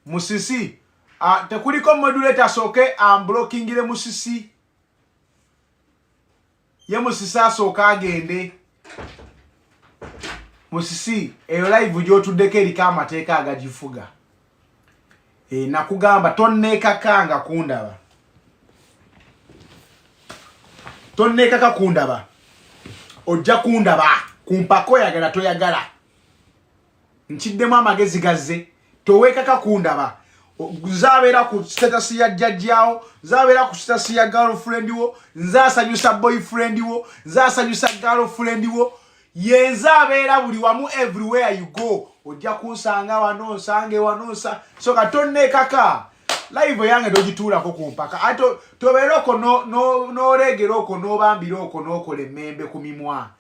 Musisi tekuliko modulator soke blockingire musisi ye musisi asoka agende musisi eyo live gyotudeko eriko amateeka agagifuga nakugamba tonnekakanga kundaba tonnekaka kundaba ojja kundaba kumpako yagala toyagala nkiddemu amagezi gazze towekaka kundaba zabeera ku status ya jjajjaawo zabeera ku status ya girlfriend wo nzasanyusa boyfriend wo nzasanyusa girlfriend wo yenzabeera buli wamu everywhere you go ojja kunsanga wano nsange wano so katonnekaka live yange dogituulako kumpaka ato tobeeroko n'olegeroko n'obambiroko n'okola emmembe ku mimwa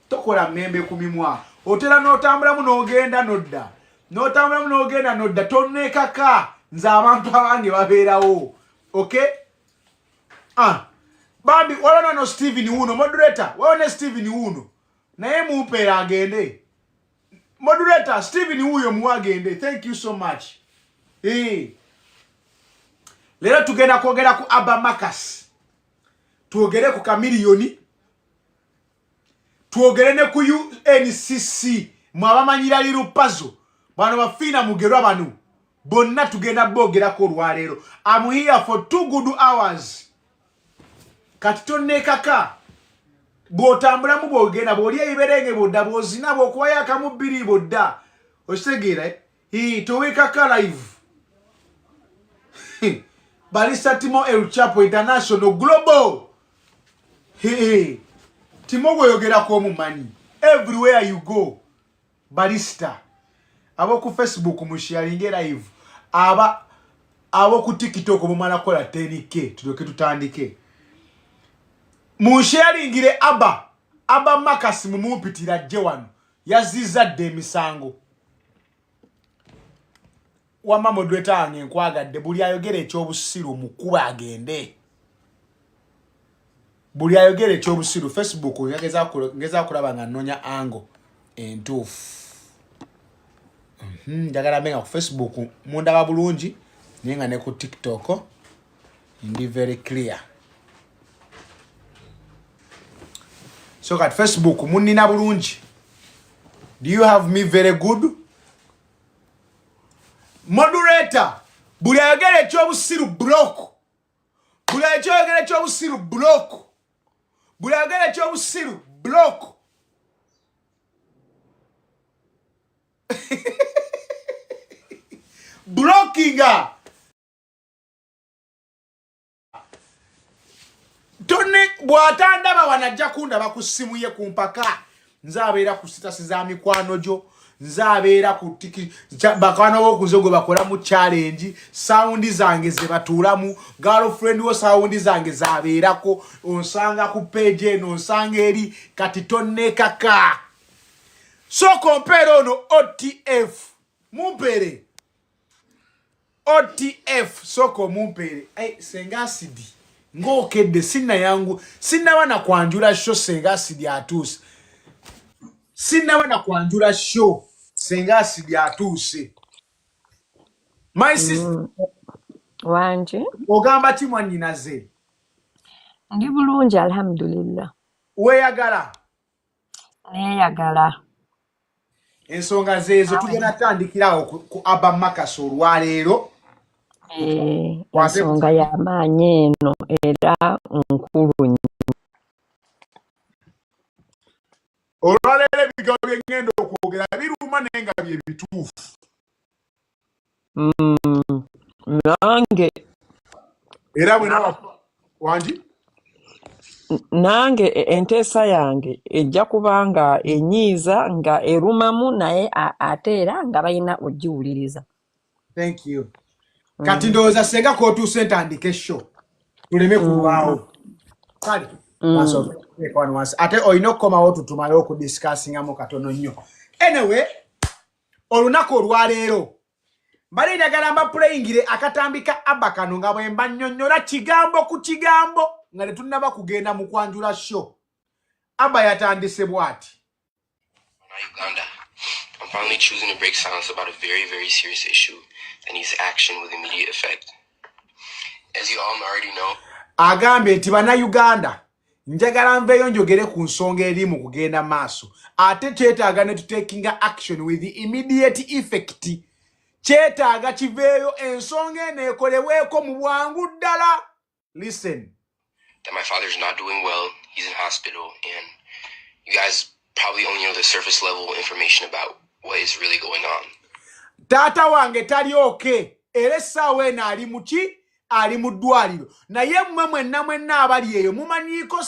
tokola mmembe ku mimwa otera n'otambulamu n'ogenda nodda tonnekaka nze abantu abange babeerawo okay bambi walona no Steven wuno moderator waone Steven wuno naye mumpeera agende moderator Steven wuyo muwagende thank you so much lero tugenda kwogera ku Abba Makasi twogere ku Chameleone twogere ne ku UNCC mwabamanyira lirupazo bano bafina mugerwa banu bonna tugenda bogera ko lwalero I'm here for 2 good hours kati tonnekaka bwotambula mu bogenda bwoli ebiberenge bodda bwozina bwokuba yakamu bbiri bodda okitegera towekaka live Barista Timo El Chapo International Global Timo goyogerako omumanyi everywhere you go Barista abo ku Facebook musharinge live abo ku TikTok mumala kola 10k tudoke tutandike musharingire Abba Makasi mumupitira jewano yaziza de misango wama modweta ange nkwagadde buli ayogere ekyobusiru mukuba agende buli ayogere ekyobusiru Facebook ngeza kulaba nga nonya ango entuufu njagala menga ku Facebook mundaba bulungi nenga ne ku TikTok ndi very clear so kat Facebook munina bulungi do you have me very good moderator buli ayogere ekyobusiru block buli ayogere ekyobusiru block buli ayogere ekyobusiru block blockinga tone bwatandaba wanajja kundaba ku simu ye kumpaka nzabeera ku status za mikwano gyo nzabeera ku tiki bakwana wo kuzogo bakola mu challenge sound zange ze batulamu girlfriend wo sound zange zabeerako onsanga ku page eno onsanga eri kati tonnekaka so compare ono OTF mumpere OTF soko mumpere senga asidi ngokedde sinna yangu sinna wana kwanjula show senga asidi atuse sinna wana kwanjula show senga asidi atuse my sister wanje ogamba timwa nyinaze ndi bulungi alhamdulillah weyagala neyagala ensonga zezo tugenda tandikirawo ku Abba Makasi olwaleero ensonga y'amaanyi eno era nkulu nnyo olwaleero ebigambo bye ngenda okwogera biruma naye nga bye bituufu nange era bwena wangi nange enteesa yange ejja kubanga enyiiza nga erumamu naye ate era nga balina ogiwuliriza thank you kati ndowooza senga kootuuse ntandika esho tuleme kulwawo kale ate olina okukomawo tutumale okudisikasingamu katono nnyo anyway olunaku olwaleero mbali njagala mbapuleyingire akatambika Abba kano nga bwe mba nnyonnyola kigambo ku kigambo nga tetunnaba kugenda mu kwanjula show Abba yatandise bw'ati Uganda. I'm finally choosing to break silence about a very, very serious issue that needs action with immediate effect. As you all already know, agambe nti bannayuganda njagala nveeyo njogere ku nsonga eri mu kugenda maaso ate kyetaaga ne tutekinga action with the immediate effect kyetaaga kiveeyo ensonga eno ekolebweko mu bwangu ddala. Listen. That my father's not doing well, he's in hospital, and you guys probably only know the surface level information about what is really going on. Taata wange tali okay. Era essaawa eno ali mu ki? Ali mu ddwaliro. Naye mmwe mwenna abali eyo mumanyiiko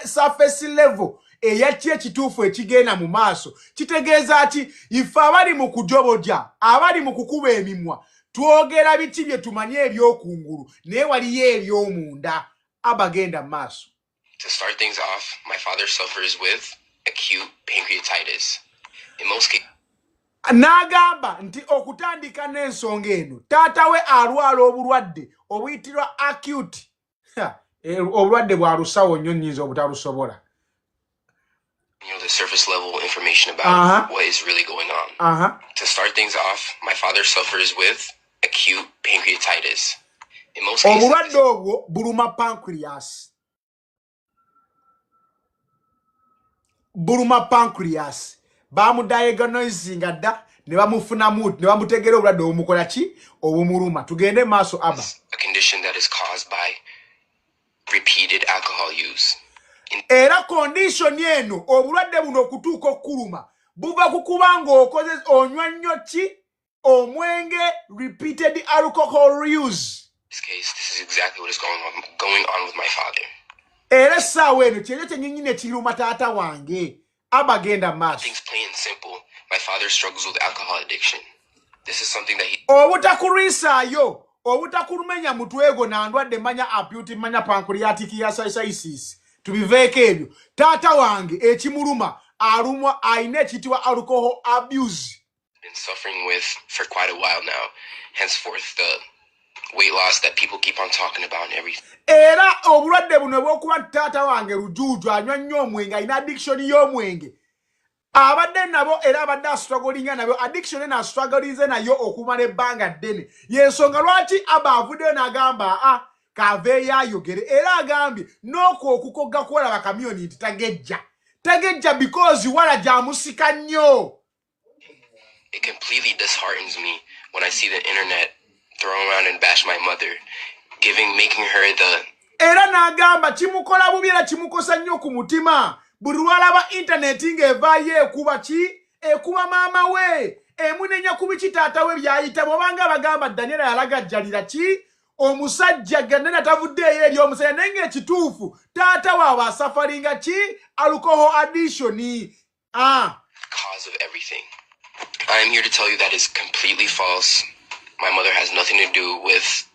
surface level eyaki ekituufu ekigenda mu maaso. Kitegeeza ki ife abali mu kujobodya, abali mu kukuba emimwa, twogera biki bye tumanye ebyokungulu naye waliyo ebyomunda. Abagenda maaso. To start things off, my father suffers with acute pancreatitis. In most cases, Nagamba nti okutandika n'ensonga eno taata we alwala obulwadde obuyitirwa acute. Obulwadde bwa lusawo nnyo nnyinza obutalusobola. You know, the surface level information about what is really going on. To start things off, my father suffers with acute pancreatitis. In most cases, obulwadde obwo buluma pancreas. Buluma pancreas. Bamudiagnosinga dda ne bamufunamu ne bamutegera obulwadde obumukola ki obumuluma. Tugende maaso Abba. A condition that is caused by repeated alcohol use. Era condition eno obulwadde buno okutuuka okkuluma buva ku kuba ng'okoze onywa nnyo ki omwenge repeated alcohol use. In this case, this is exactly what is going on with my father. Era essaawa eno kyekyo kyennyini ekiruma taata wange. Abagenda maaso. Things plain and simple. My father struggles with alcohol addiction. This is something that he... Obutakurisaayo, obutakulumenya mutwego na ndwadde manya acute manya pancreatic ascites. Tubiveeko ebyo. Taata wange ekimuluma alumwa ayina ekitibwa alcohol abuse. Been suffering with for quite a while now. Henceforth, the weight loss that people keep on talking about and everything. Era obulwadde buno bw'okuba taata wange lujuuju anywa nnyo omwenge ayina addiction y'omwenge. Abadde nabo era abadde strugglinga nabo addiction na strugglize nayo okumala ebbanga ddene. Yensonga lwaki Abba avuddeyo n'agamba kaveeyo ayogere era agambye n'okwo okukogga kuwala bakamyoni nti tagejja because wala gyamusika nnyo. It completely disheartens me when I see the internet throw around and bash my mother, making her the... Era n'agamba kimukola bubi era kimukosa nnyo ku mutima. Buli lwalaba intaneti ng'evaayo ekuba ki? Ekuba maama we. Emunenya ku biki taata we byayita bw'obanga bagamba Daniela yalagajjalira ki? Omusajja gannena tavuddeeyo eri omusajja naye ng'ekituufu taata waabwe asafaringa ki? Alcohol addiction. Cause of everything. I am here to tell you that is completely false. My mother has nothing to do with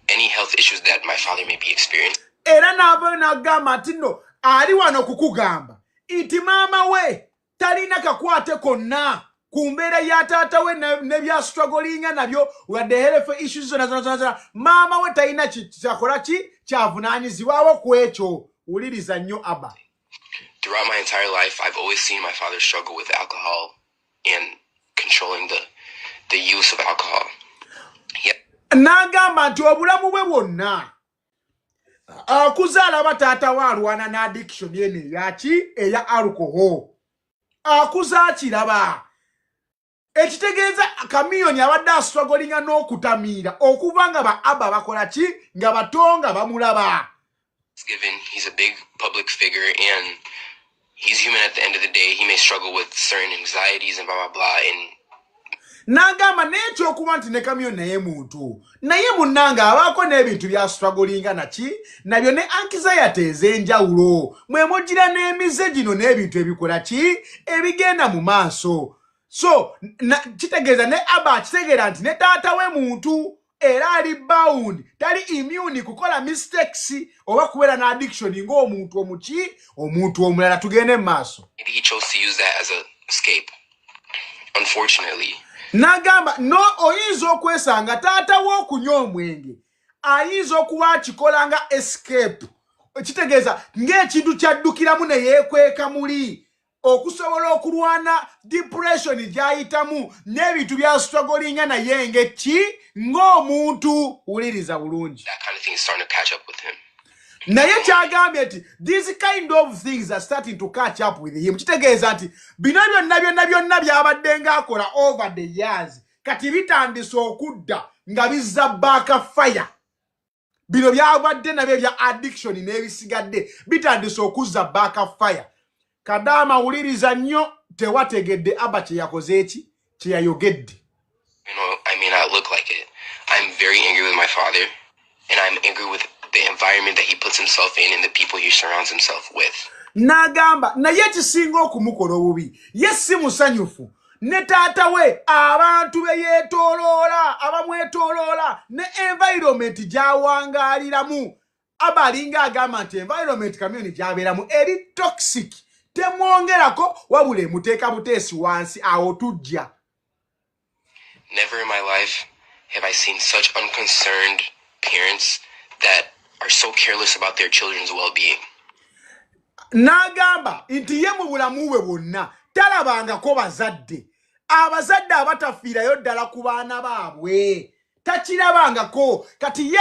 any health issues that my father may be experiencing. Era n'ava n'agamba nti nno ali wano kukugamba nti maama we talina kakwate konna ku mbeera ya taata we ne bya strugglinga nabyo wadde health issues zonna maama we talina kyakola ki kyavunaanyizibwawo ku ekyo. Wuliriza nnyo Abba. Throughout my entire life, I've always seen my father struggle with alcohol and controlling the use of alcohol. N'agamba nti obulamu bwe bwonna akuzaala bataata we alwana n'addiction yene yaki eya alcohol. Akuza kiraba ekitegeeza kamiyoni abadde strugglinga n'okutamiira okuva nga ba Abba bakola ki nga batonga bamulaba. Given he's a big public figure and he's human at the end of the day, he may struggle with certain anxieties and blah blah blah. And n'agamba n'ekyokuba nti ne kamiyoni naye muntu naye munnanga abaako n'ebintu bya strugglinga naki nabyo ne anxiety ez'enjawulo mwe mugira n'emize gino n'ebintu ebikola ki ebigenda mu maaso. So kitegeeza ne Abba akitegeera nti ne taata we muntu era ali bound tali immune kukola mistakes oba kubeera na addiction ng'omuntu omuki omuntu omulala. Tugende mu maaso. maybe he chose to use that as a escape. Unfortunately, N'agamba no oyinza okwesanga taata we okunywa omwenge ayinza okuba akikola nga escape. Kitegeeza ng'ekintu kyaddukiramu ne yeekweka muli okusobola okulwana depression gyayitamu n'ebintu bya strugglinga naye ng'eki ng'omuntu wuliriza bulungi. That kind of thing is starting to catch up with him. Naye kyagambye nti these kind of things are starting to catch up with him. Kitegeeza nti bino byonna byabadde ng'akola over the years kati bitandise okudda nga bizza backfire. Bino byabadde nabyo ebya addiction n'ebisigadde bitandise okuzza backfire. Kadama wuliriza nnyo tewategedde Abba kye yakoze eki kye yayogedde. I may not look like it. I'm very angry with my father, and I'm angry with the environment that he puts himself in and the people he surrounds himself with. Nagamba naye kisinga okumukola obubi ye si musanyufu ne taata we abantu be yeetooloola abamwetooloola ne environment gy'awangaaliramu. Abba alinga agamba nti environment kamyoni gy'abeeramu eri toxic temwongerako wabula emuteeka buteesi wansi awo tujja. Never in my life have I seen such unconcerned parents that are so careless about their children's well-being. Nagamba nti ye mu bulamu bwe bwonna talabangako bazadde. Abazadde abatafiirayo ddala ku baana baabwe takirabangako. Kati ye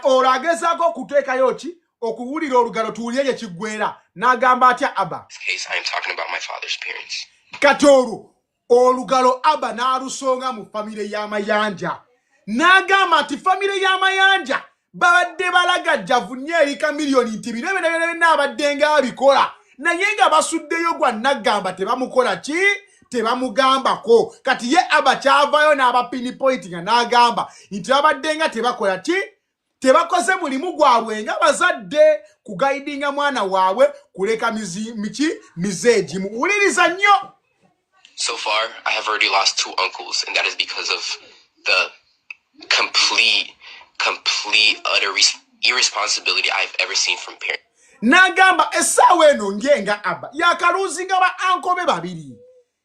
olagezaako okuteekayo ki okuwulira olugalo tuwulire gye kiggwera. Nagamba atya Abba? In this case, I am talking about my father's parents. Kati olwo olugalo Abba n'alusonga mu famire y'amayanja. Nagamba nti famire y'amayanja babadde balagajjavu nnyo eri Chameleone nti bino byonna abadde ng'abikola naye nga basuddeyo gwa Nagamba tebamukola ki tebamugambako. Kati ye Abba kyavayo n'abapinpoint nga Nagamba nti babadde nga tebakola ki tebakoze mulimu gwabwe nga bazadde kugaidinga mwana waabwe kuleka mizeegi muwuliriza nnyo. So far, I have already lost 2 uncles, and that is because of the complete utter irresponsibility I've ever seen from parents. Nagamba essaawa eno ngenga Abba yakaluuzinga ba anko be babiri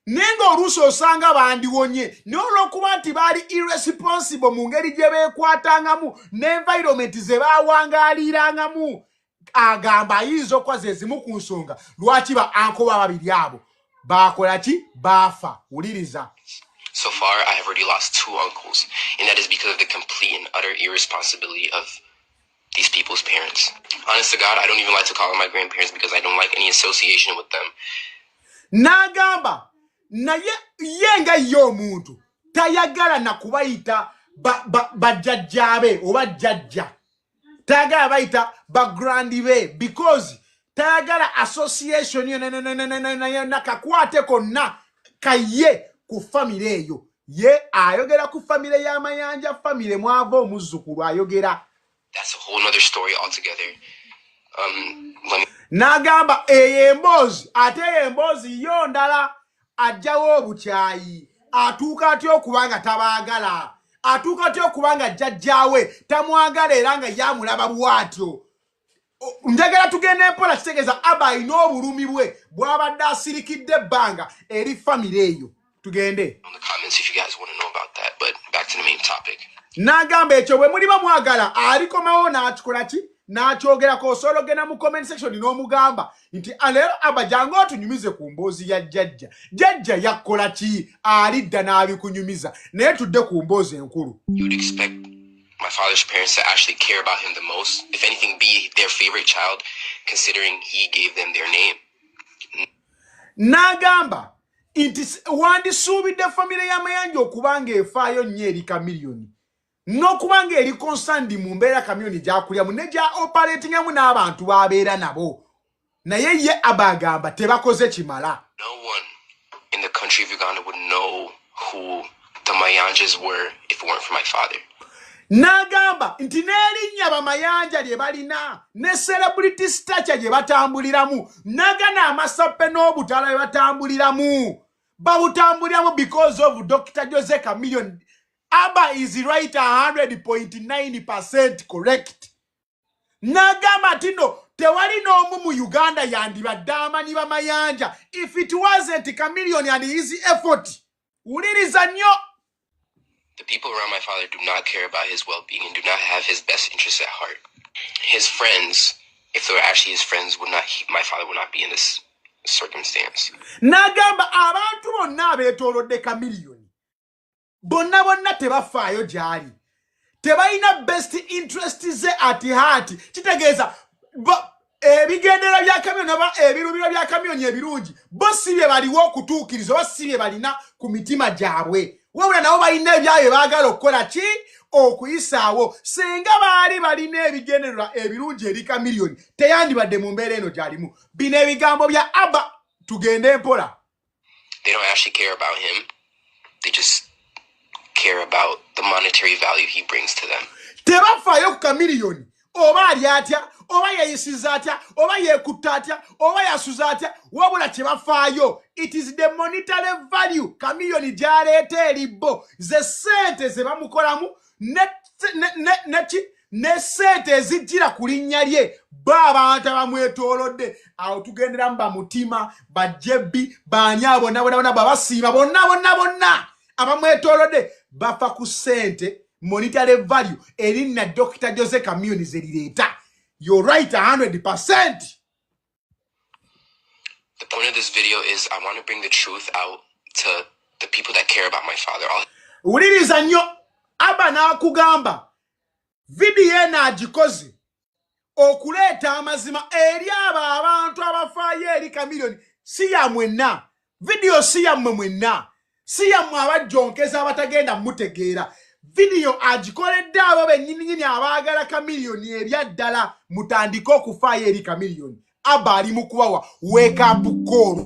nenga oluusi osanga bandiwonye n'olwokuba nti baali irresponsible mu ngeri gye beekwatangamu n'environment ze baawangaalirangamu. Agamba ayinza okuba ze zimu ku nsonga lwaki ba anko ba babiri abo baakola ki baafa. Wuliriza. So far, I have already lost 2 uncles, and that is because of the complete and utter irresponsibility of these people's parents. Honest to God, I don't even like to call them my grandparents because I don't like any association with them. Nagamba naye yenga yo muntu tayagala na kubayita bajjajjabe oba jjajja tayagala bayita bagrandi be because tayagala association yo na kakwate konna kaye ku famire eyo. Ye ayogera ku famire y'amayanja famire mwava omuzzukulu ayogera. That's a whole nother story altogether. Nagamba emboozi ate emboozi yo ndala ajjawo obukyayi atuuka atya okubanga tabaagala atuuka atya okubanga jjajjaawe tamwagala era nga yamulaba bw'atyo. Njagala tugende empola kitegeeza Abba alina obulumi bwe bw'abadde asirikidde ebbanga eri famire eyo. Tugende. On the comments if you guys want to know about that, but back to the main topic. Nagamba ekyo bwe muliba mwagala alikomawo n'akikola ki n'akyogerako osobola ogenda mu comment section n'omugamba nti leero Abba jangu otunyumize ku mboozi ya jjajja. Jjajja yakola ki alidda n'abikunyumiza naye tudde ku mboozi enkulu. You would expect my father's parents to actually care about him the most, if anything be their favorite child, considering he gave them their name. Nagamba nti wandisuubidde famire y'amayanja okubanga efaayo nnyo eri Chameleone n'okubanga eri concerned mu mbeera Chameleone gy'akuliramu ne gya operatingamu n'abantu b'abeera nabo naye ye Abba agamba tebakoze kimala. No one in the country of Uganda would know who the Mayanjas were if it weren't for my father. Nagamba nti n'erinnya bamayanja lye balina ne celebrity stature gye batambuliramu nagana amasappe n'obutala bye batambuliramu babutambuliramu because of Dr. Jose Chameleone. Abba is right 100.9% correct. Nagamba tino tewali n'omu mu Uganda yandibadde amanyi bamayanja if it wasn't Chameleone and his effort. Wuliriza nnyo. The people around my father do not care about his well-being and do not have his best interests at heart. His friends, if they were actually his friends, my father would not be in this circumstance. Nagamba abantu bonna abeetoolodde Chameleone bonna tebafaayo gy'ali tebalina best interest ze at heart kitegeeza ebigendera bya Chameleone oba ebirubiro bya Chameleone ebirungi bo si bye baliwo okutuukiriza oba si bye balina ku mitima gyabwe wabula nabo balina ebyayo baagala okukola ki okuyisaawo singa baali balina ebigendererwa ebirungi eri Chameleone teyandibadde mu mbeera eno gy'alimu bino ebigambo bya Abba tugende mpola. They don't actually care about him. They just care about the monetary value he brings to them. Tebafaayo ku Chameleone oba ali atya oba yeyisiza atya oba yekutta atya oba yasuza atya wabula kyebafaayo it is the monetary value Chameleone gy'aleeta eribbo ze ssente ze bamukolamu ne ssente ezijjira ku linnya lye bo abantu abamwetoolodde awo tugenderamu bamutima bajjebbi baani abo bonna babasiima bonna abamwetoolodde bafa ku ssente monetary value erinna Dr. Jose Chameleone ze lireeta. You're right 100%. The point of this video is I want to bring the truth out to the people that care about my father. Uliriza nnyo Abba n'akugamba video eno agikoze okuleeta amazima eri abantu abafaayo eri Chameleone si ya mwenna video si ya mwenna si ya abajjonkeza abatagenda mutegeera video agikoledde abo bennyini abaagala Chameleone ebyaddala mutandika okufaayo eri Chameleone. Abba ali mu kubawa wake up call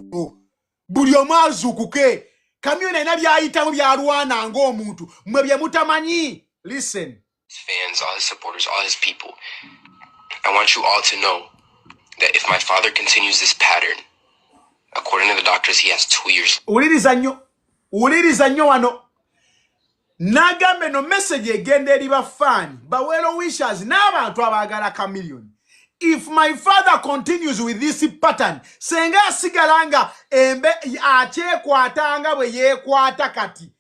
buli omu azuukuke Chameleone alina byayitamu byalwana ng'omuntu mwe bye mutamanyi. Listen. Fans, all his supporters, all his people. I want you all to know that if my father continues this pattern, according to the doctors, he has 2 years. Uliriza nnyo wano. Nagambe no message egende eri bafani bawelo wishers n'abantu abaagala Chameleone. If my father continues with this pattern, senga asigalanga embe akyekwatanga bwe yeekwata kati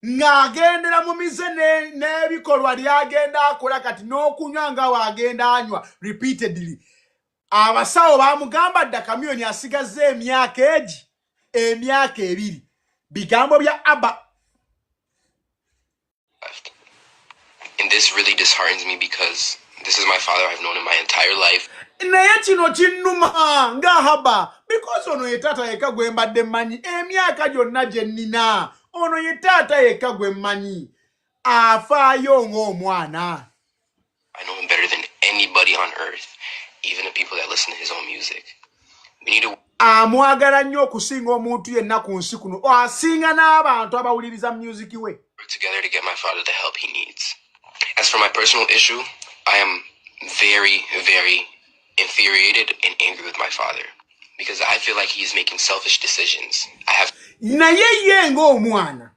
ng'agendera mu mize n'ebikolwa lyagenda akola kati n'okunywa nga wagenda anywa repeatedly. Abasawo bamugamba dda Chameleone asigazze emyaka 2. Bigambo bya Abba. And this really disheartens me because this is my father I've known in my entire life. Naye kino kinnuma nga Abba because ono ye taata yekka gwe mbadde mmanyi emyaka gyonna gye nnina ono ye taata yekka gwe mmanyi afaayo ng'omwana. I know him better than anybody on earth, even the people that listen to his own music. We need to amwagala nnyo okusinga omuntu yenna ku nsi kuno asinga n'abantu abawuliriza music we. Work together to get my father the help he needs. As for my personal issue, I am very, very infuriated and angry with my father because I feel like he's making selfish decisions. Naye ye ng'omwana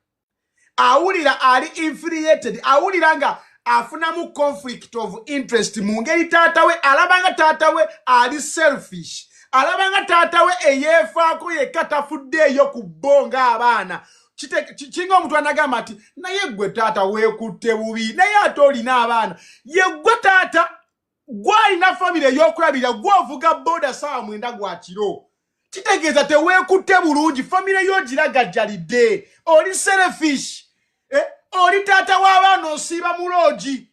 awulira ali infuriated awulira nga afunamu conflict of interest mu ngeri taata we alabanga taata we ali selfish alabanga taata we eyeefaako yekka tafuddeeyo ku bbonga abaana kinga omuntu anagamba ati naye gwe taata weekutte bubi naye ate olina abaana ye gwe taata gwalina famire ey'okulabirira gwovuga boda saawa 9 gwa kiro kitegeeza teweekutte bulungi famire y'ogiragajjalidde oli selfish oli taata w'abaana osiiba muloogi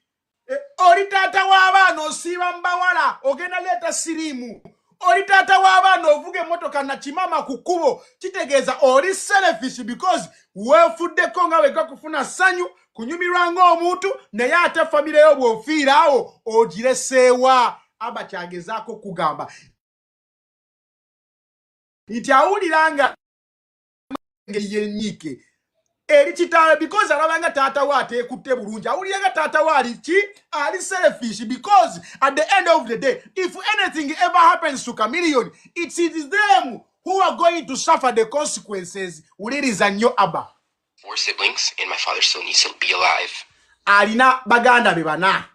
oli taata w'abaana osiiba mbawala ogenda leeta siriimu oli taata w'abaana ovuga emmotoka na kimama ku kkubo kitegeeza oli selfish because weefuddeko nga weka kufuna ssanyu kunyumirwa ng'omuntu naye ate famire yo bw'ofiiraawo ogireseewa. Abba kyagezaako kugamba nti awuliranga engeri yennyike eri kitaawe because alabanga taata we ateekutte bulungi awuliranga taata we ali ki ali selfish because at the end of the day if anything ever happens to Chameleone it is them who are going to suffer the consequences. Uliriza nnyo Abba. 4 siblings and my father still needs to be alive. Alina baganda be bana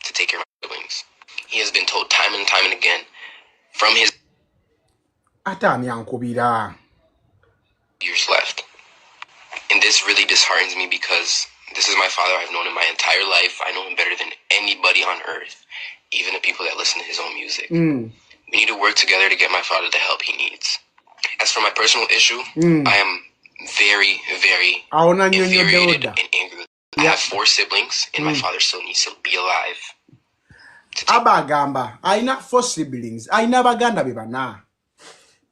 to take care of my siblings. He has been told time and time and again from his years left. And this really disheartens me because this is my father I've known in my entire life. I know him better than anybody on earth, even the people that listen to his own music. We need to work together to get my father the help he needs. As for my personal issue, I am very, very infuriated and angry. I have 4 siblings, and my father still needs to be alive. Abba Gamba, I not 4 siblings. I never ganda bibana.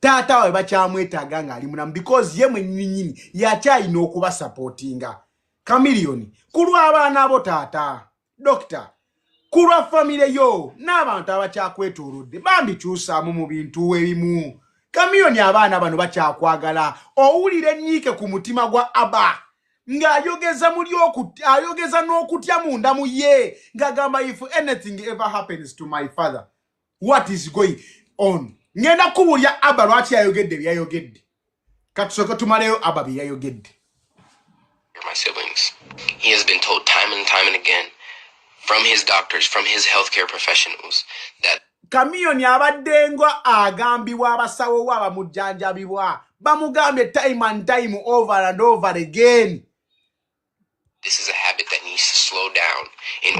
Tata we bachamwetaga nga ali munamu because ye mwennyini yakyalina okuba supportinga. Chameleone kulwa abaana abo taata doctor kulwa family yo n'abantu abakyakwetoolodde bambikyusaamu mu bintu ebimu. Chameleone abaana bano bakyakwagala owulira enyiike ku mutima gwa Abba ng'ayogeza ayogeza n'okutya munda mu ye ng'agamba if anything ever happens to my father what is going on. Ngenda kubulya Abba lwaki yayogedde byayogedde. Katusooke tumaleyo Abba byayogedde. My siblings. He has been told time and time and again from his doctors, from his healthcare professionals that Chameleone abaddenga agambibwa abasawo wa bamujjanjabibwa bamugambye time and time over and over again. This is a habit that needs to slow down.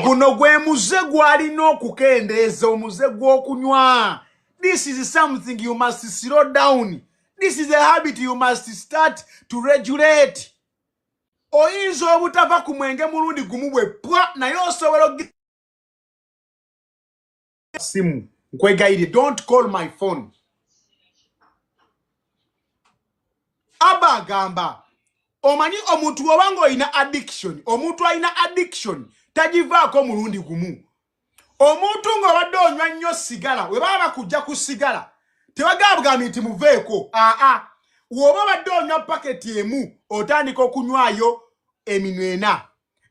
Guno gwe muze gwalina okukendeeza omuze gw'okunywa. This is something you must slow down. This is a habit you must start to regulate. Oyinza obutava ku mwenge mulundi gumu bwe pwa naye osobola simu nkwegayire don't call my phone. Abba agamba omanyi omuntu obanga oyina addiction omuntu alina addiction tagivaako mulundi gumu. Omuntu ng'obadde onywa nnyo sigala we baba bakujja ku sigala tebagambwa nti muveeko woba badde onywa paketi emu otandika okunywayo eminwe 4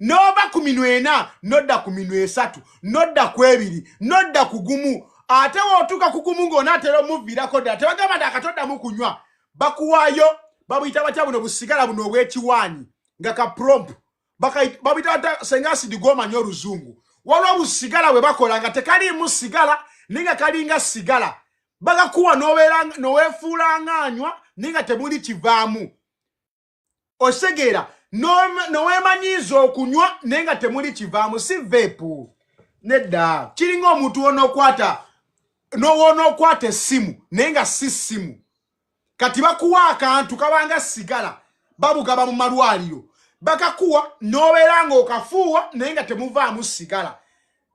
n'oba ku minwe 4 nodda ku minwe 3 nodda ku 2 nodda ku gumu ate wootuuka ku gumu ng'onaatera omuviirako ddala tebagamba nti akatoddamu kunywa bakuwaayo babuyita batya buno busigala buno obw'ekiwaanyi nga ka promp babuyita batya senga asidi gw'omanyi oluzungu waliwo busigala bwe bakola nga tekaliimu sigala ninga kalinga sigala bagakuwa n'oweefuula ng'anywa ninga temuli kivaamu osegeera n'oweemanyiiza okunywa nenga temuli kivaamu si veepu nedda kiringa omuntu wonookwata essimu naye nga si ssimu kati bakuwa akantu kabanga sigala babugaba mu malwaliro bakakuwa n'obeera ng'okafuuwa naye nga temuvaamu sigala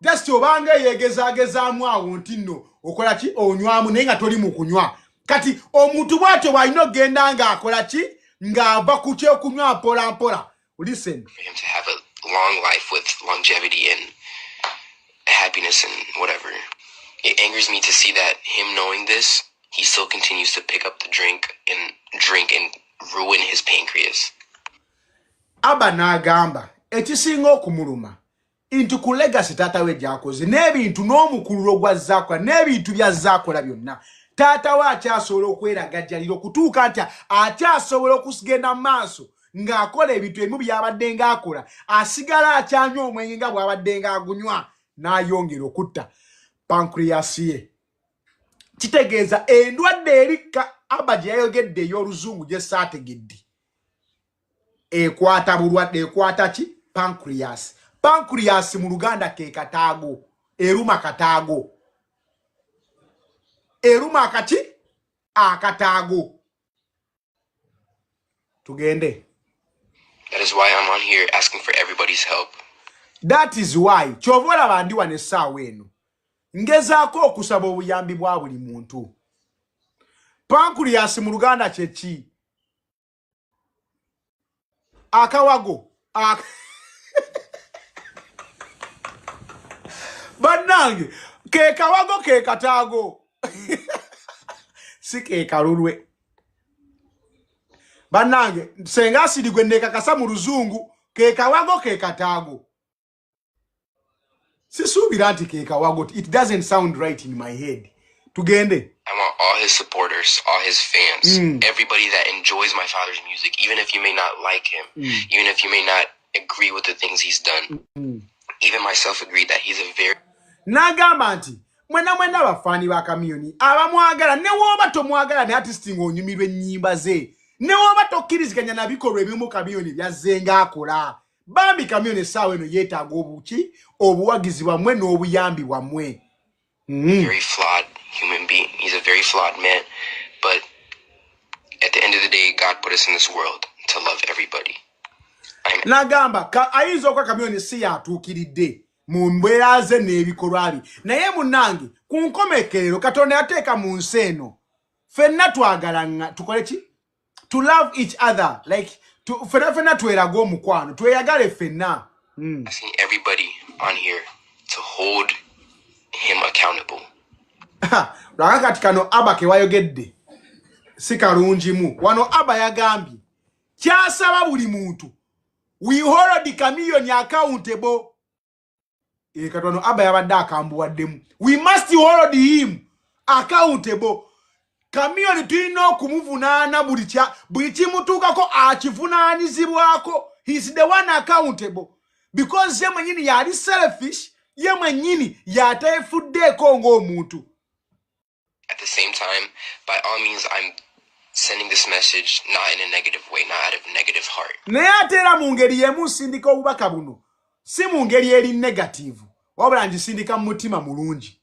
just obanga yeegezaagezaamu awo nti nno okola ki onywamu naye nga toli mu kunywa kati omuntu bw'atyo bw'alina okgenda ng'akola ki ng'ava ku kyokunywa mpola mpola. Listen. For him to have a long life with longevity and happiness and whatever. It angers me to see that him knowing this, he still continues to pick up the drink and ruin his pancreas. Abba n'agamba ekisinga okumuluma intu ku legacy taata we gy'akoze n'ebintu n'omukululo gw'azaakola n'ebintu by'azaakola byonna taata we akyasobola okweragajjalira okutuuka nti akyasobola okugenda mu maaso ng'akola ebintu ebimu by'abadde ng'akola asigala akyanywa omwenge nga bw'abadde ng'agunywa n'ayongera okutta pancreas ye. Kitegeeza endwadde erikka Abba gye yayogedde ey'oluzungu gye saategedde ekwata bulwadde ekwata ki pancreas. Pancreas mu Luganda ke kataago eruma kataago eruma akati akataago. Tugende. That is why I'm on here asking for everybody's help. That is why kyovola bandi wane essaawa eno ngezaako okusaba obuyambi bwa buli muntu. Pancreas mu Luganda kye ki? Akawago bannange ke kawago ke kataago si ke kalulwe bannange senga asidi gwe nekakasa mu luzungu ke kawago ke kataago sisuubira nti ke kawago. It doesn't sound right in my head. Tugende. I want all his supporters, all his fans, everybody that enjoys my father's music, even if you may not like him, even if you may not agree with the things he's done. Even myself agreed that he's a very... Nagamba nti mwena bafaani ba Chameleone abamwagala ne woba tomwagala ne artist ng'onyumirwa ennyimba ze ne woba tokkiriziganya na bikolwa ebimu Chameleone byazze ng'akola bambi Chameleone essaawa eno yeetaaga obuki obuwagizi bwammwe n'obuyambi bwammwe. Very flawed human being. He's a very flawed man. But at the end of the day, God put us in this world to love everybody. Nagamba ayinza okwa Chameleone si yatuukiridde mu mbeera ze n'ebikolwa bye naye munnange ku nkomekerero Katonda yateeka mu nsi eno ffenna twagalanga tukole ki to love each other like ffenna tweraga omukwano tweyagale ffenna. Asking everybody on here to hold him accountable. Lwaka kati kano Abba ke wayogedde si kalungimu wano Abba yagambye kyasaba buli muntu we hold the Chameleone accountable. Katwano Abba yabadde akambuwaddemu. We must hold him accountable. Chameleone tulina okumuvunaana buli kimutuukako akivunaanyizibwako. He's the one accountable. Because ye mwenyini yali selfish, ye mwenyini yateefuddeeko ng'omuntu. At the same time, by all means, I'm sending this message not in a negative way, not out of negative heart. Naye ate era mu ngeri y'emu nsindika obubaka buno si mu ngeri eri negative wabula ngisindika mu mutima mulungi.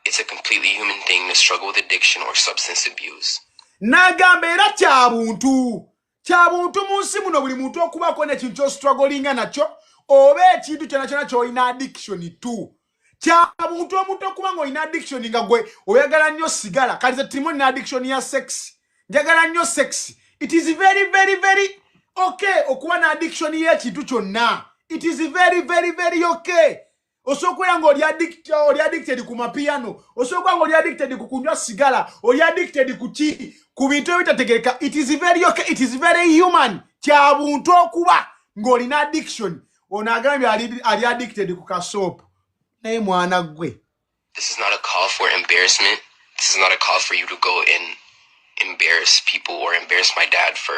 It's a completely human thing to struggle with addiction or substance abuse. N'agamba era kya buntu mu nsi muno buli muntu okubako n'ekintu ky'ostrugglinga nakyo oba ekintu kyonna kyonna ky'olina addiction tu. Kya buntu omuntu okuba ng'olina addiction nga gwe oyagala nnyo sigala kati ze tirimu nina addiction ya sex njagala nnyo sex. It is very very very okay okuba na addiction y'ekintu kyonna. It is very very very okay. Osokwera ngo oli addicted ku mapiano, osokwera ngo oli addicted ku kunywa sigala, oli addicted ku bintu ebitategereka. It is very okay, it is very human. Kya buntu okuba ng'olina addiction. Ono agambye ali addicted ku kasoap. Naye mwana gwe. This is not a call for embarrassment. This is not a call for you to go and embarrass people or embarrass my dad for.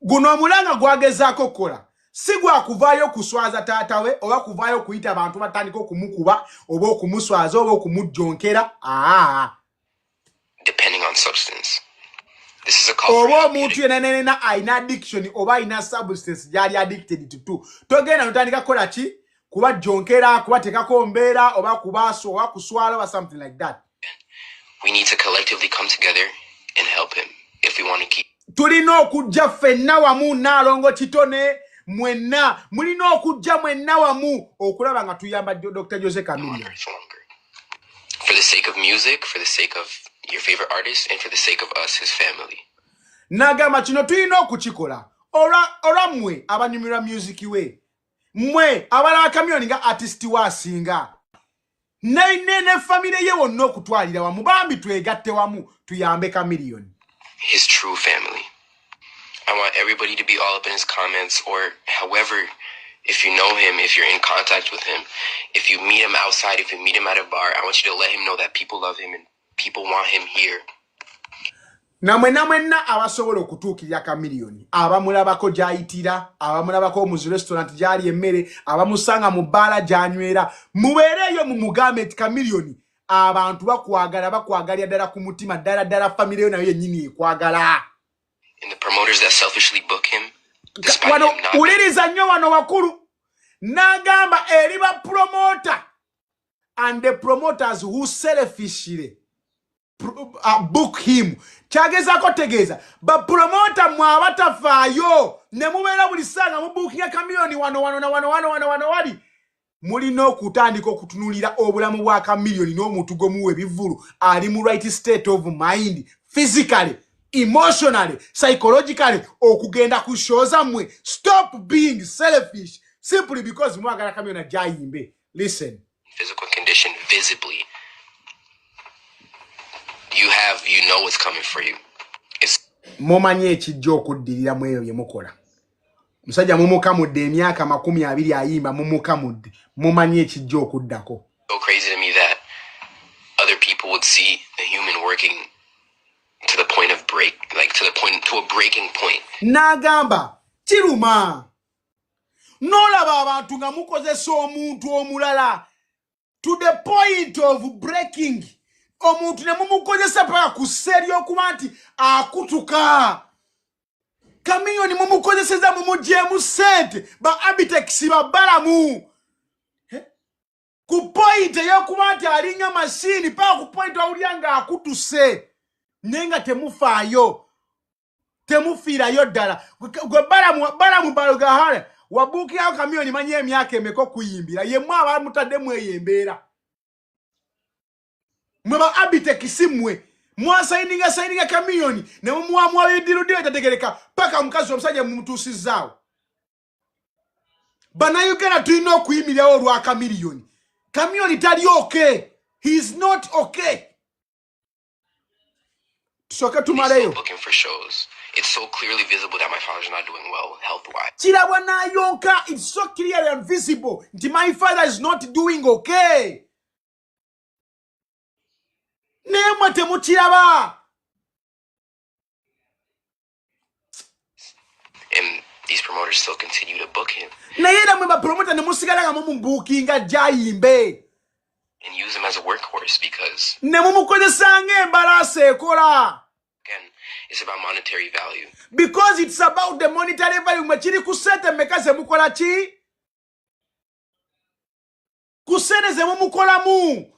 Guno omulanga gwagezaako kola. Si gwakuvaayo kuswaza taata we oba kuvaayo kuyita abantu batandika okumukuba oba okumuswaza oba okumujjonkera. Depending on substance. This is a call for oba omuntu yenenena ayina addiction oba ayina substance gyali addicted to. Togenda notandika kola ki? Kuba jonkera, kuba tekako mbeera oba kubaso oba kuswala or something like that. We need to collectively come together and help him if we want to keep. Tulina okujja ffenna wamu Naalongo Kitone mwenna mulina okujja mwenna wamu okulaba nga tuyamba Dr. Jose Chameleone. For the sake of music, for the sake of your favorite artist, and for the sake of us, his family. Nagamba kino tulina okukikola olwa mmwe abanyumirwa music we mmwe abalaba Chameleone nga artist wasinga ne family ye wonna okutwalira wamu bambi twegatte wamu tuyambe Chameleone. His true family. I want everybody to be all up in his comments, or however, if you know him, if you're in contact with him, if you meet him outside, if you meet him at a bar, I want you to let him know that people love him and people want him here. Namwenna abasobola okutuukirira Chameleone abamulabako gyayitira abamulabako mu restaurant gyali emmere abamusanga mu bbaala gyanywera mubeereyo mu mugambe nti Chameleone abantu bakwagalira ddala ku mutima ddala family yo nayo yennyini ekwagala. And the promoters that selfishly book him, wano uliriza nnyo wano wakulu n'agamba eri ba promoter and the promoters who selfishly book him. Kyagezako tegeeza ba promoter mwabatafaayo ne mubeera buli ssanga mubookinga Chameleone wano wali mulina okutandika okutunulira obulamu bwa Chameleone n'omuntu gwomuwa ebivulu ali mu right state of mind, physically, emotionally, psychologically, okugenda ku show zammwe. Stop being selfish simply because mwagala Chameleone ajayimbe. Listen. Physical condition visibly. You know what's coming for you. Momanye ekijja okuddirira mu ebyo bye mukola. Musajja mumukamudde emyaka 20 ayimba mumukamudde. Mumanye ekijja okuddako. So crazy to me that other people would see a human working to the point of to a breaking point. Nagamba kiruma. Nolaba abantu nga mukozesa omuntu omulala to the point of breaking. Omuntu ne mumukozesa paka ku seri okuba nti akutuka. Chameleone mumukozeseza mumujjemu sente ba Abitex ba balamu. ku point eyokuba nti alinga mashini paka ku point wawulira nga akutuse nenga temufaayo temufiirayo ddala gwe balamu balugahale wabuukirawo kamiyoni manye emyaka emeka okuyimbira yemmwe abamutadde mweyembeera mwe ba abitekisi mmwe mwasayininga kamiyoni ne mumuwamwabidirudiro etategereka paka omukazi omusajja mumutuusizaawo Banayuganda tulina okuyimirirawo olwa kamiliyoni. Kamiliyoni tali okay. He is not okay. Tusoke tumaleyo. Looking for shows. It's so clearly visible that my father's not doing well health-wise. Chirabwa na yonka, it's so clear and visible. Nti my father is not doing okay. Nemwe temuchiraba. And these promoters still continue to book him. Na yera mwe ba promoter ne musigala nga mumbukinga jayimbe. And use him as a workhorse because ne mumukozesanga embalase ekola. Again, it's about monetary value. Because it's about the monetary value. Machiri kusete mekaze mukola chi? Kusene ze mukola mu.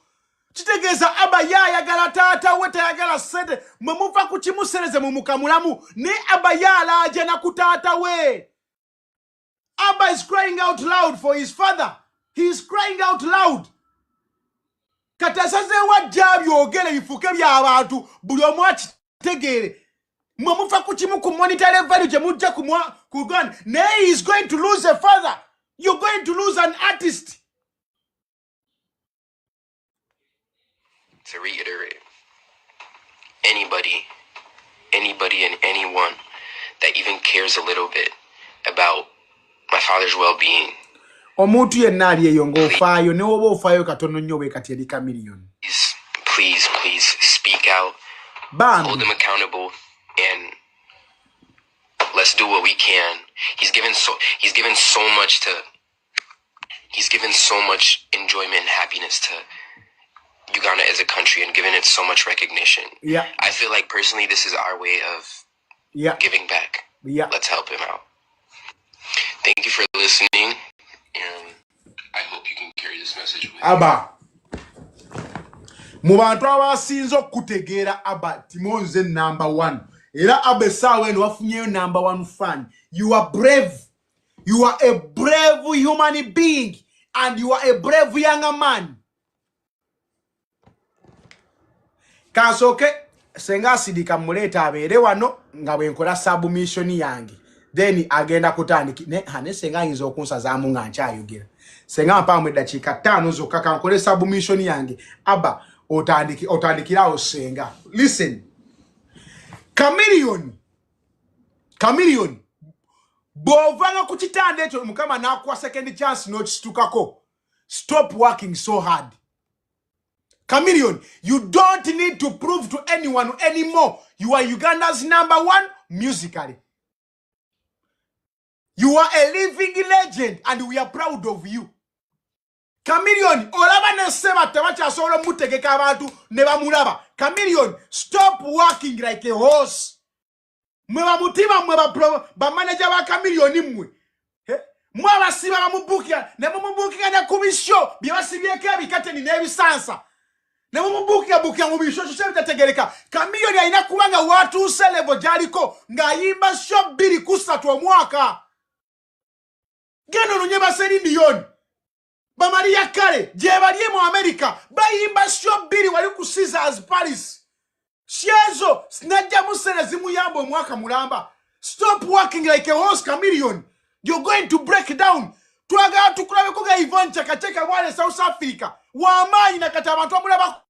Chitegeza Abba yagala tata weta yagala sente. Mumufa kuchimusereze mumukamulamu. Ne Abba alaje na kutata we. Abba is crying out loud for his father. He is crying out loud. Katasaze wajabi ogele bifuke bya abantu buli omwachi tegere. Mwamufa kuchimu ku monetary value je mujja ku Uganda. He is going to lose a father. You're going to lose an artist. To reiterate, anybody and anyone that even cares a little bit about my father's well-being, omuntu yenna ali eyo ng'ofaayo ne woba ofaayo katono nnyo bwe kati eri kamiliyoni. Please speak out. Hold him accountable and let's do what we can. He's given so much enjoyment and happiness to Uganda as a country and given it so much recognition. Yeah. I feel like personally this is our way of giving back. Yeah. Let's help him out. Thank you for listening, and I hope you can carry this message with Abba. Mu bantu abasinze okutegeera Abba Timonze number 1. Era Abba sawe no wafunyeyo number 1 fan. You are brave. You are a brave human being and you are a brave young man. Kasoke senga sidika muleta abere wano nga bwenkola submission yange. Then agenda kutandiki ne hane senga yinzo okunsazamu nga nkyayogera. Senga mpamwe dakika 5 zokka kankole submission yange. Abba otandikirawo senga. Listen. Chameleone. Bovanga ku kitande ekyo mukama nakuwa second chance no kitukako. Stop working so hard. Chameleone, you don't need to prove to anyone anymore. You are Uganda's number 1 musically. You are a living legend and we are proud of you. Chameleone, olaba nesema tewacha solo mutegeka abantu ne bamulaba. Chameleone, stop working like a horse. Mwe mutima mwe ba manager ba Chameleone mwe. Mwe abasiba bamubukia ne mumubukia na kubisho byabasibyeke bikate ni nebisansa. Ne mumubukia mu bisho sho bitategereka. Chameleone alina kubanga watu selebo jaliko ngayimba show 2 kusatu omwaka. Gano nunyeba seri milioni. Ba Maria Kale, je baliye mu America, bayimba show 2 wali ku Caesars Paris. Shezo, snajja muserezi muyambo mwaka mulamba. Stop working like a horse, Chameleone. You're going to break down. Twaga tukulabe kuga Yvonne chakacheka wale South Africa. Wamanyi na kata abantu amulaba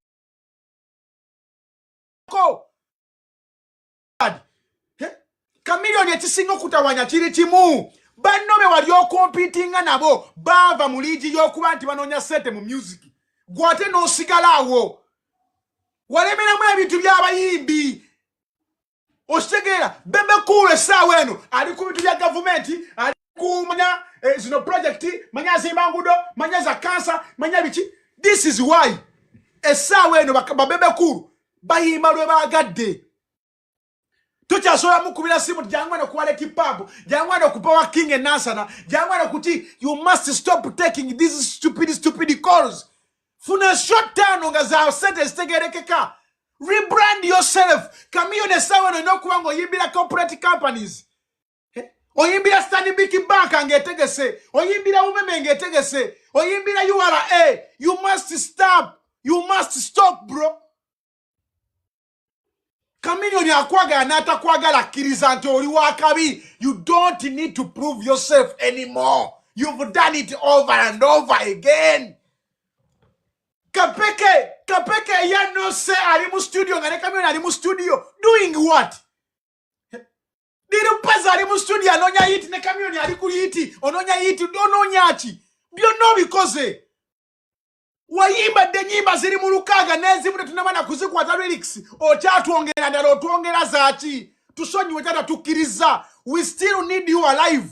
ko. Chameleone ekisinga kutawanya kiri kimu. Banome wali competinga nabo bava mu ligi yokuba nti banonya sente mu music. Gwate no sigalawo. Walemera mu ebintu by'abayimbi. Ostegera bebe kule sawa eno ali ku bintu bya government ali ku manya zino project manya zimbangudo manya za cancer manya bichi. This is why esawa eno babebe kulu bayimba lwe bagadde. Tuchasola mukubira simu jangwana kuwale kipabu jangwana kupawa king and nasana jangwana kuti you must stop taking these stupid calls. Funa short down nga za sentence tegerekeka. Rebrand yourself. Chameleone sawa no kuwango yimbira corporate companies. Oyimbira Stanley Biki Bank angetegese. Oyimbira umeme angetegese. Oyimbira URA. You must stop. You must stop, bro. Chameleone akwaga anata kwaga la kirizante oli wakabi. You don't need to prove yourself anymore. You've done it over and over again. Kapeke ya no se alimu studio ngane Chameleone alimu studio doing what? Diru paza alimu studio anonya hiti ne Chameleone alikuli hiti ononya hiti ononya achi byono bikoze wayimba de nyimba ziri mu lukaga nezi mute tunamana kuzikwata lyrics ocha tuongera ndalo tuongera zachi tusonyiwe tata tukiriza. We still need you alive.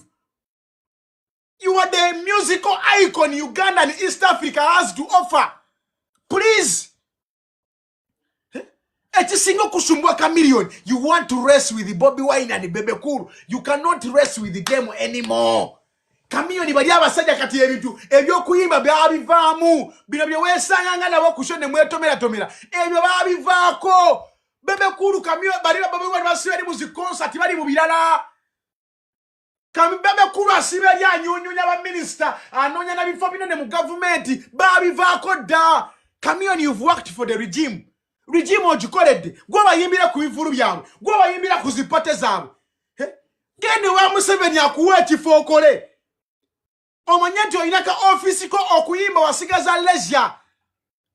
You are the musical icon Uganda and East Africa has to offer. Please. Eti singo kusumbua Chameleone. You want to race with the Bobby Wine and the Bebe Cool. You cannot race with the game anymore. Chameleone bali abasajja kati ebintu ebyo kuyimba byabivamu bino bye wesanga nabo kushone mwetomera ebyo babivaako. Bebe Cool Chameleone bali Bobby Wine basibali mu concert bali mu birala. Bebe Cool asibe ya nyonyonya ba minister anonya na bifo binene mu government babivaako da. Chameleone, you've worked for the regime. Regime ojikolede. Gwa bayimbira ku bivuru byawe. Gwa bayimbira ku zipote zawe. Gende wa Museveni akuwe kifokole. Omanyenti oyinaka office ko okuyimba wasigaza leisure.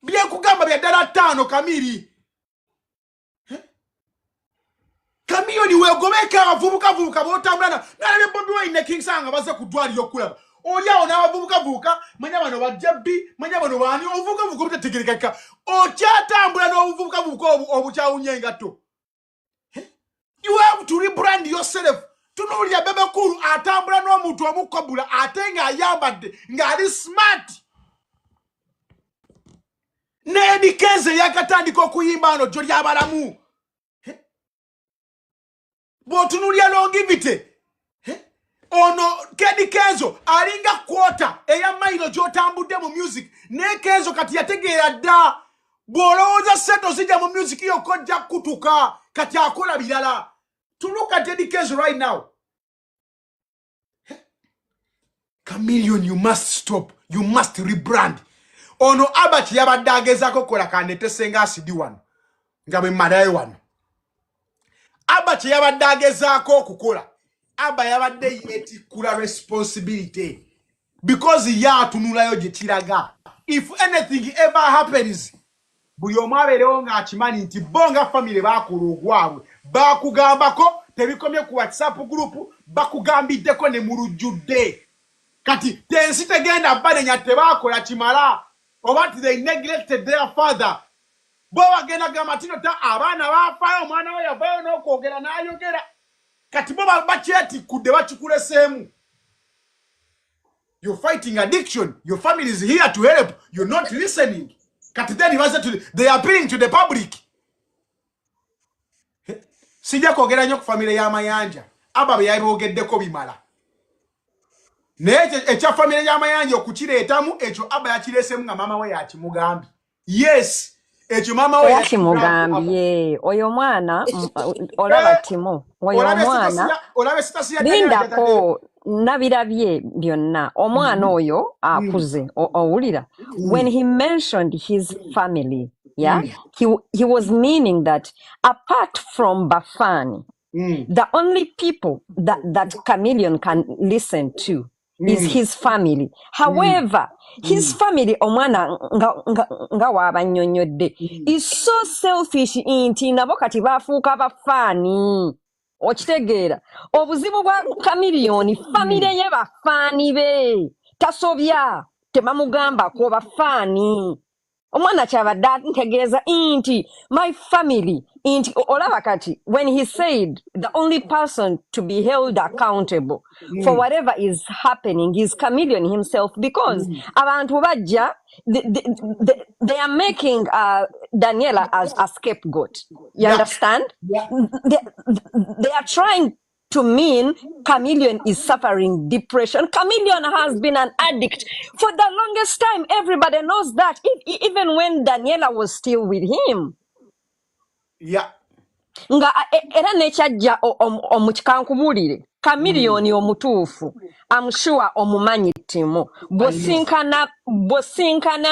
Bye kugamba bya dala 5 kamiri. Chameleone wegomeka avubuka botambulana. Nale Bobby Wine King sanga baze kudwali yokulaba. Oya ona avubuka manya bano bajabbi manya bano bani ovubuka butategerekeka ochatambula no ovubuka obucha unyenga to. You have to rebrand yourself. Tunulya Bebe Cool atambula no omuntu omukobula atenga ayambadde ngali smart. Nedi Kenze yakatandika okuyimba ano joli abalamu. Botunulya longivity. Ono Kedi Kenzo alinga kwota eya mailo jotambude mu music ne Kenzo kati yategeera da boloza seto zija mu music yo kojja kutuka kati akola bilala. To look at Kedi Kenzo right now. Chameleone, you must stop. You must rebrand. Ono Abba yabadde agezaako kola kanete senga asidi wano nga bwe madayo wano. Abba yabadde agezaako okukola. Abba yabadde yeti kula responsibility because ya tunulayo je kiraga. If anything ever happens, buli omwaberewo nga akimani nti bonga family bakulugwawe bakugambako tebikomye ku WhatsApp group bakugambiddeko ne mulujjudde kati tensi tegenda bane nyatte bakola kimala oba they neglected their father bo bagenda gamatino ta abaana bafayo omwana we yabayo n'okwogera n'ayogera kati bo bakyeti kudde bakikulesemu. You're fighting addiction. Your family is here to help. You're not listening. Kati then they are appealing to the public. Sija kwogera nnyo ku family ya Mayanja. Abba bye yabogeddeko bimala. Naye ekya family ya Mayanja okukireetamu ekyo Abba yakilesemu nga mama we yakimugambi. Yes. Ekyo mama we yakimugambye. Oyo mwana olaba Timo. Oyo mwana olabe sitasiya lindako nabirabye byonna. Omwana oyo akuze owulira. When he mentioned his family, yeah, he was meaning that apart from Bafani, the only people that Chameleone can listen to is his family. However, his family omwana nga wabanyonyodde is so selfish inti nabo kati bafuuka bafaani. Okitegeera obuzibu bwa Chameleone family ye bafaani be tasobya temamugamba ko bafaani. omwana kyabadde ntegeeza inti my family inti olaba kati when he said the only person to be held accountable for whatever is happening is Chameleone himself, because abantu bajja they are making Daniela as a scapegoat. You understand? They are trying to mean Chameleone is suffering depression. Chameleone has been an addict for the longest time. Everybody knows that. Even when Daniela was still with him. Yeah. Nga era nekyajja omukikankubulire Chameleone omutuufu I'm sure omumanyi ttimu bw'osinkana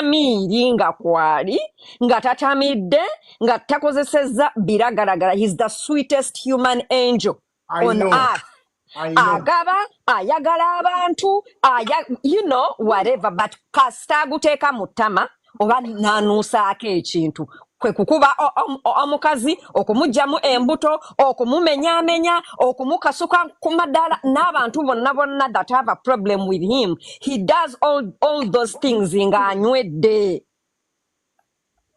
Miiri nga kwali nga tatamidde nga takozesezza biragalagala. He's the sweetest human angel on earth. Agaba ayagala abantu you know whatever, but kasita aguteeka mu ttama oba n'anuusaako ekintu kwe kukuba omukazi okumugyamu embuto okumumenyaamenya okumukasuka ku maddaala n'abantu bonna that have a problem with him. He does all those things ng'anywedde.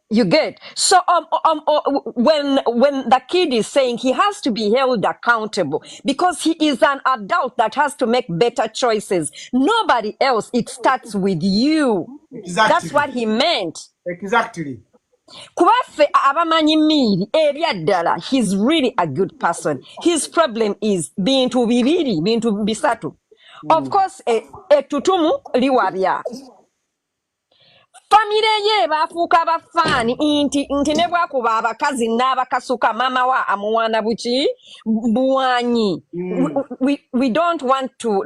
You get? So when the kid is saying he has to be held accountable because he is an adult that has to make better choices. Nobody else. It starts with you. Exactly. That's what he meant. Exactly. Kubaffe abamanyi Miiri erya ddala, he's really a good person. His problem is bintu bisatu. Of course, ettutumu liwabya. Famire ye bafuuka bafaani inti ne bwakuba abakazi n'abakasuka mama wa amuwaana buwanyi. We don't want to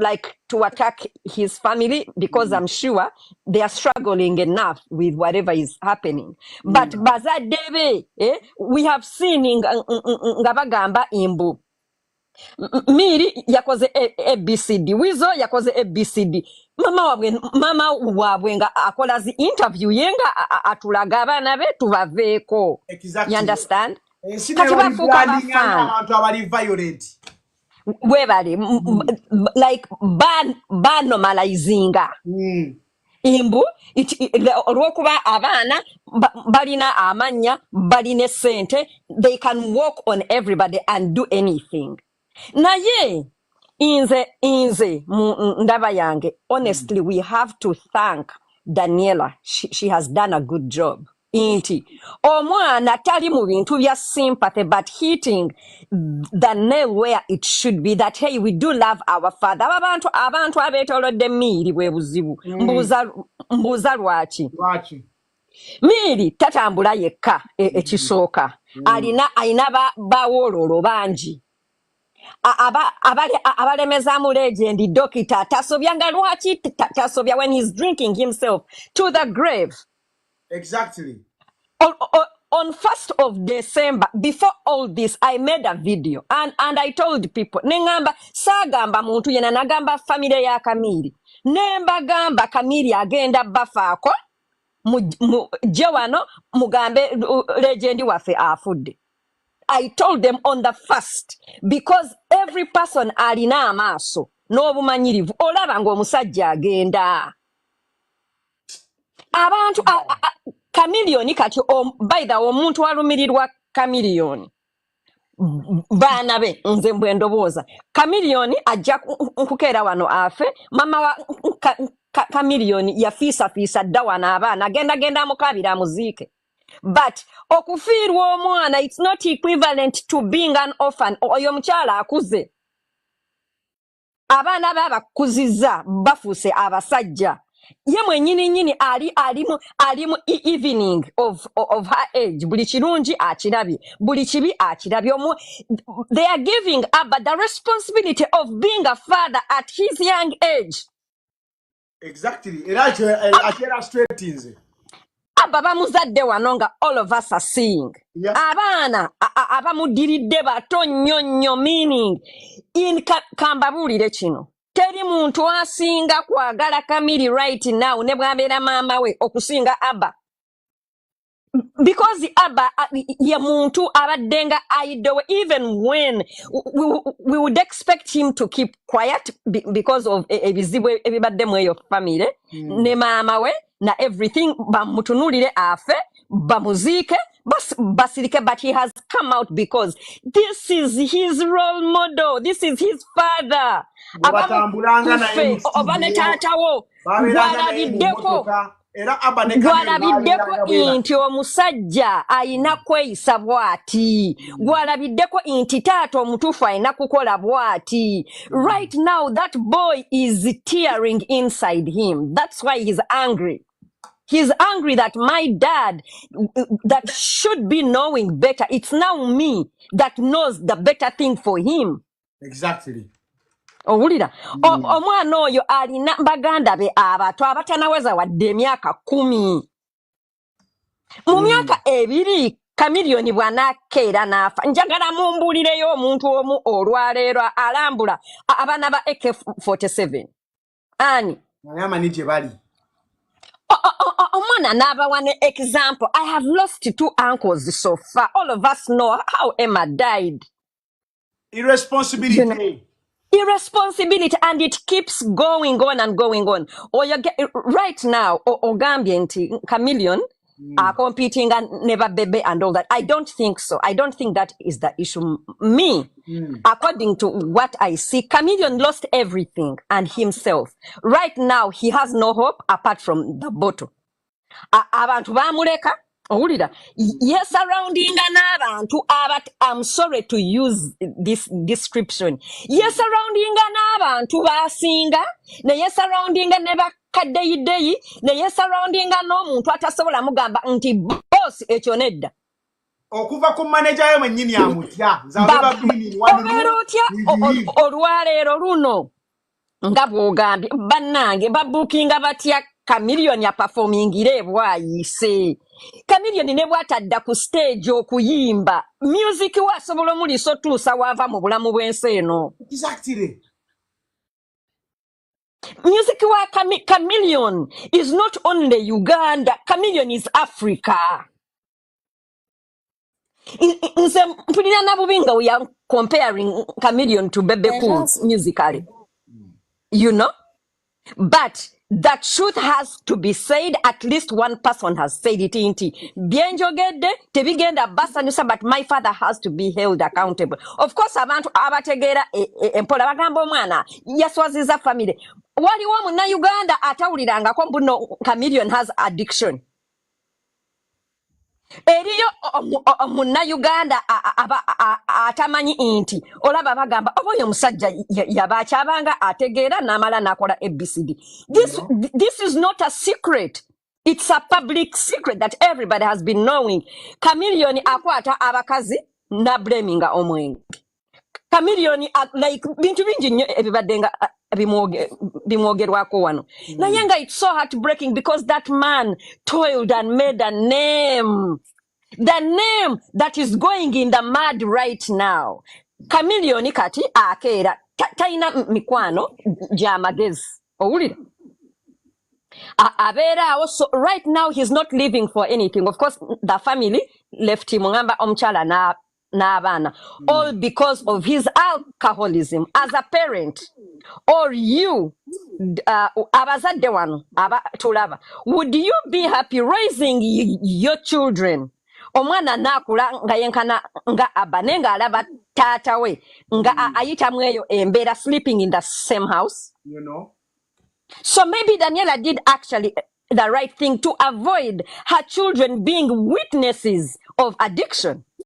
attack his family because I'm sure they are struggling enough with whatever is happening. But bazadde be, we have seen nga bagamba imbu. Miiri yakoze ABCD, Wizo yakoze ABCD. Mama wabwe nga akola zi interview yenga atulaga abaana be tubaveeko. Exactly. You understand? Kati bafuuka abantu abali violent. Webale like normalizinga. Imbu olwokuba abaana balina amanya balina sente, they can walk on everybody and do anything. Naye inze ndaba yange, honestly we have to thank Daniela. She has done a good job. Inti omwana tali mu bintu bya sympathy but hitting the nail where it should be, that hey, we do love our father. abantu abeetolodde Miiri bwe buzibu. Mbuuza lwaki Miiri tatambula yekka. Ekisooka alina bawoololo bangi abalemeza mu legend dokita tasobya nga lwaki tasobya when he's drinking himself to the grave. Exactly. On 1st of December, before all this, I made a video and I told people, nengamba sagamba muntu yena nagamba family ya Chameleone. Nemba gamba Chameleone agenda bafaako jewano mugambe legend waffe afudde. I told them on the 1st because every person alina amaaso n'obumanyirivu olaba ng'omusajja agenda. Abantu Chameleone kati by the omuntu alumirirwa Chameleone baana be nze mbwe ndowooza Chameleone ajja nkukeera wano afe mama wa Chameleone yafiisa dda wano abaana genda amukabira amuziike. But okufiirwa omwana, it's not equivalent to being an orphan. Oyo mukyala akuze. Abaana be abakuzizza bafuuse abasajja. Ye mwennyini alimu evening of her age. Buli kirungi akirabye. Buli kibi akirabye. They are giving Abba the responsibility of being a father at his young age. Exactly. Era straight inze. Abba bamuzadde wano nga all of us are seeing. Yeah. Abaana abamudiridde bato nnyo meaning in kambabuulire kino. Teri muntu asinga kwagala Chameleone right now ne bw'abeera maama we okusinga Abba. because the Abba ye muntu abaddenga idol, even when we would expect him to keep quiet because of ebizibu ebibadde mu eyo family ne mama we na everything bamutunulire afe bamuziike basirike, but he has come out because this is his role model, this is his father. Batambulanga naye oba ne taatawo gwalabiddeko era Abba ne Chameleone gwalabiddeko nti omusajja ayina kweyisa bw'ati, gwalabiddeko nti taata omutuufu ayina kukola bw'ati. Right now that boy is tearing inside him. That's why he's angry. He's angry that my dad, that should be knowing better, it's now me that knows the better thing for him. Exactly. Owulira omwana oyo alina baganda be abato abatanaweza wadde emyaka 10. Mu myaka 2 Chameleone bw'anakeera n'afa, njagala mumbulireyo omuntu omu olwaleero alambula abaana ba AK-47 ani amanyi gye bali. Omwana n'abawa ne example. I have lost 2 uncles so far. All of us know how Emma died. Irresponsibility. You know, irresponsibility, and it keeps going on and going on. Or you get right now, Ogambye nti Chameleone are competing and never baby and all that. I don't think so. I don't think that is the issue. Me, according to what I see, Chameleone lost everything and himself. Right now, he has no hope apart from the bottle. Abantu bamuleka owulira surrounding n'abantu I'm sorry to use this description, surrounding n'abantu basinga naye surrounding ne bakaddeyideyi naye surrounding n'omuntu atasobola mugamba nti boss ekyo nedda okuva ku manager ye mwennyini amutya zaabeba bini olwaleero luno nga bw'ogambye bannange babukinga batya Chameleone performingire bwayise. Chameleone ne bwatadda ku stage okuyimba music wasobola omuliso tuusa wava mu bulamu bw'ensi eno. Exactly. Music wa Chameleone is not only Uganda, Chameleone is Africa. Nze mpulira nabubinga we are comparing Chameleone to Bebe Cool musically. You know? But the truth has to be said. At least one person has said it. Bienjogede tebigenda basanyusa, but my father has to be held accountable. Of course, abantu abategeera empola bagamba omwana yaswaziza family. Waliwo munna Uganda atawulirangako mbuno Chameleone has addiction. Eriyo munna Uganda atamanyi inti olaba bagamba oboyo musajja yabakyabanga ategeera n'amala nakola ABCD. This is not a secret. It's a public secret that everybody has been knowing. Chameleone akwata abakazi na blaminga omwenge. Chameleone like bintu bingi nnyo ebibadde nga bimwogerwako wano. Naye nga it's so heartbreaking because that man toiled and made a name. The name that is going in the mud right now. Chameleone kati akeera taina mikwano gy'amagezi. Owulira? Abeera so right now he's not living for anything. Of course, the family left him ngamba omukyala n'abaana. All because of his alcoholism. As a parent, or you, abazadde wano abatulaba, would you be happy raising your children? Omwana nakula nga yenkana nga Abba nenga alaba taata we nga ayitamu eyo embeera, sleeping in the same house. You know. So maybe Daniela did actually the right thing to avoid her children being witnesses of addiction.